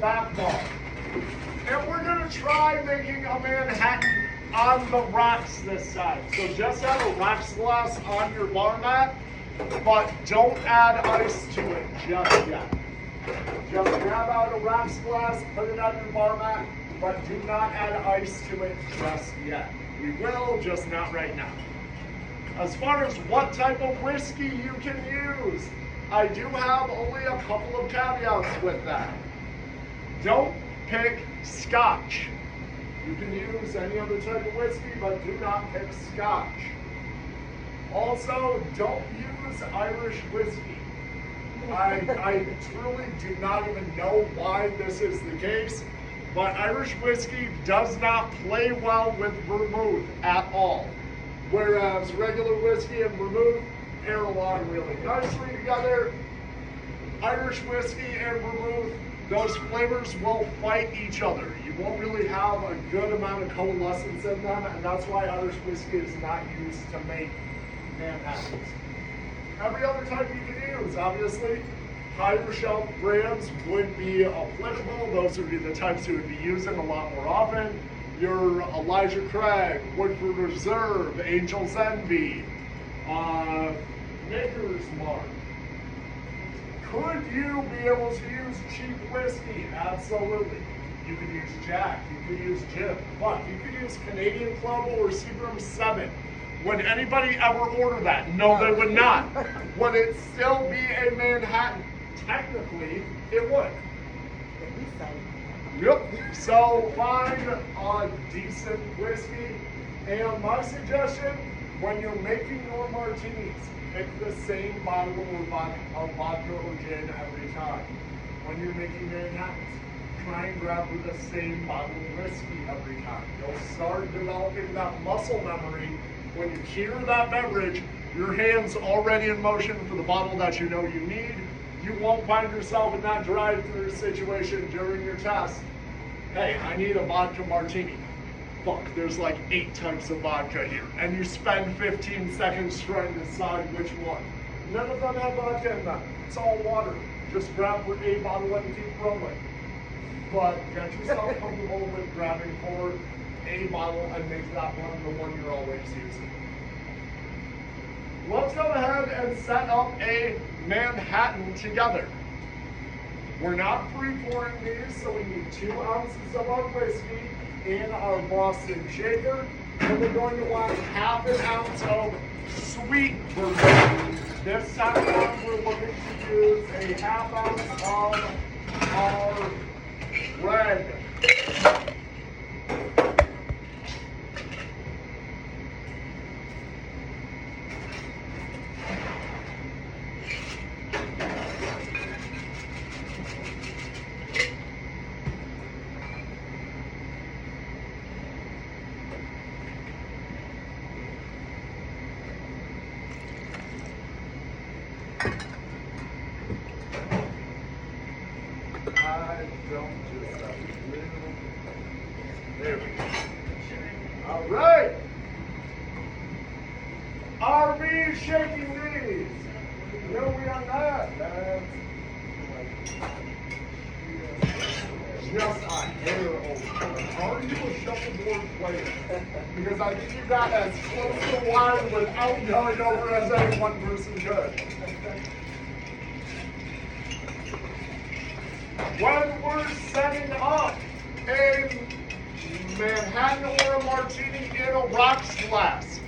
back bar. And we're gonna try making a Manhattan on the rocks this side. So just have a rocks glass on your bar mat, but don't add ice to it just yet. Just grab out a rocks glass, put it on your bar mat, but do not add ice to it just yet. We will, just not right now. As far as what type of whiskey you can use, I do have only a couple of caveats with that. Don't pick Scotch. You can use any other type of whiskey, but do not pick Scotch. Also, don't use Irish whiskey. I truly do not even know why this is the case, but Irish whiskey does not play well with vermouth at all. Whereas regular whiskey and vermouth pair along really nicely together. Irish whiskey and vermouth, those flavors will fight each other. You won't really have a good amount of coalescence in them, and that's why Irish whiskey is not used to make Manhattans. Every other type you can use, obviously. Higher shelf brands would be applicable. Those would be the types you would be using a lot more often. Your Elijah Craig, Woodford Reserve, Angel's Envy, Maker's Mark. Could you be able to use cheap whiskey? Absolutely. You could use Jack, you could use Jim, but you could use Canadian Club or Seagram 7. Would anybody ever order that? No, they would not. Would it still be a Manhattan? Technically, it would. Yep. So find a decent whiskey. And my suggestion, when you're making your martinis, pick the same bottle of vodka or gin every time. When you're making Manhattans, try and grab the same bottle of whiskey every time. You'll start developing that muscle memory. When you hear that beverage, your hand's already in motion for the bottle that you know you need. You won't find yourself in that drive-through situation during your test. Hey, I need a vodka martini. Fuck, there's like 8 types of vodka here. And you spend 15 seconds trying to decide which one. None of them have vodka in them. It's all water. Just grab a bottle and keep rolling. But get yourself comfortable with grabbing for a bottle and make that one the one you're always using. Let's go ahead and set up a Manhattan together. We're not free-pouring these, so we need 2 ounces of our whiskey in our Boston shaker. And we're going to want ½ an ounce of sweet vermouth. This time around, we're looking to use a ½ ounce of our red. There we go. All right. Are we shaking these? No, we are not. That's just a hair over. Are you a shuffleboard player? Because I think you got as close to wine without going over as any one person could. When we're setting up a Manhattan or a martini in a rocks glass,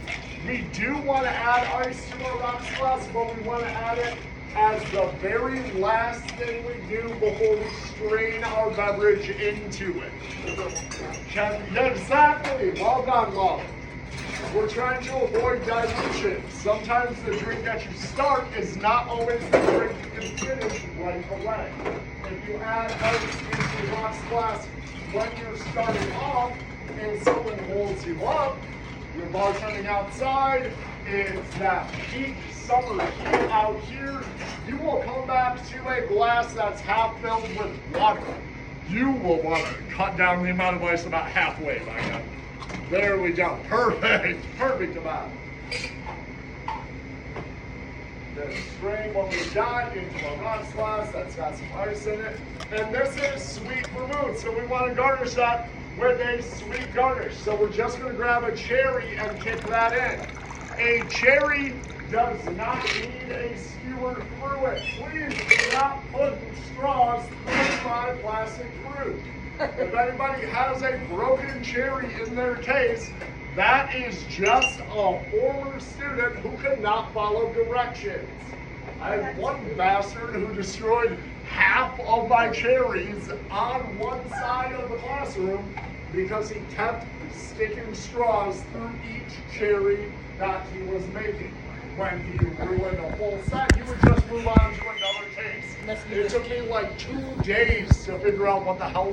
we do want to add ice to our rocks glass, but we want to add it as the very last thing we do before we strain our beverage into it. Exactly. Well done, love. We're trying to avoid dilution. Sometimes the drink that you start is not always the drink you can finish right away. If you add ice into the rocks glass when you're starting off and someone holds you up, you're bartending outside, it's that peak summer heat out here, you will come back to a glass that's half filled with water. You will want to cut down the amount of ice about halfway by now. There we go. Perfect. Perfect amount. this string when we got into a rocks glass that's got some ice in it. And this is sweet vermouth, so we want to garnish that with a sweet garnish. So we're just going to grab a cherry and kick that in. A cherry does not need a skewer through it. Please do not put straws through my plastic fruit. If anybody has a broken cherry in their case, that is just a former student who could not follow directions. I had one bastard who destroyed half of my cherries on one side of the classroom because he kept sticking straws through each cherry that he was making. When he ruined a full set, he would just move on to another case. It took me like 2 days to figure out what the hell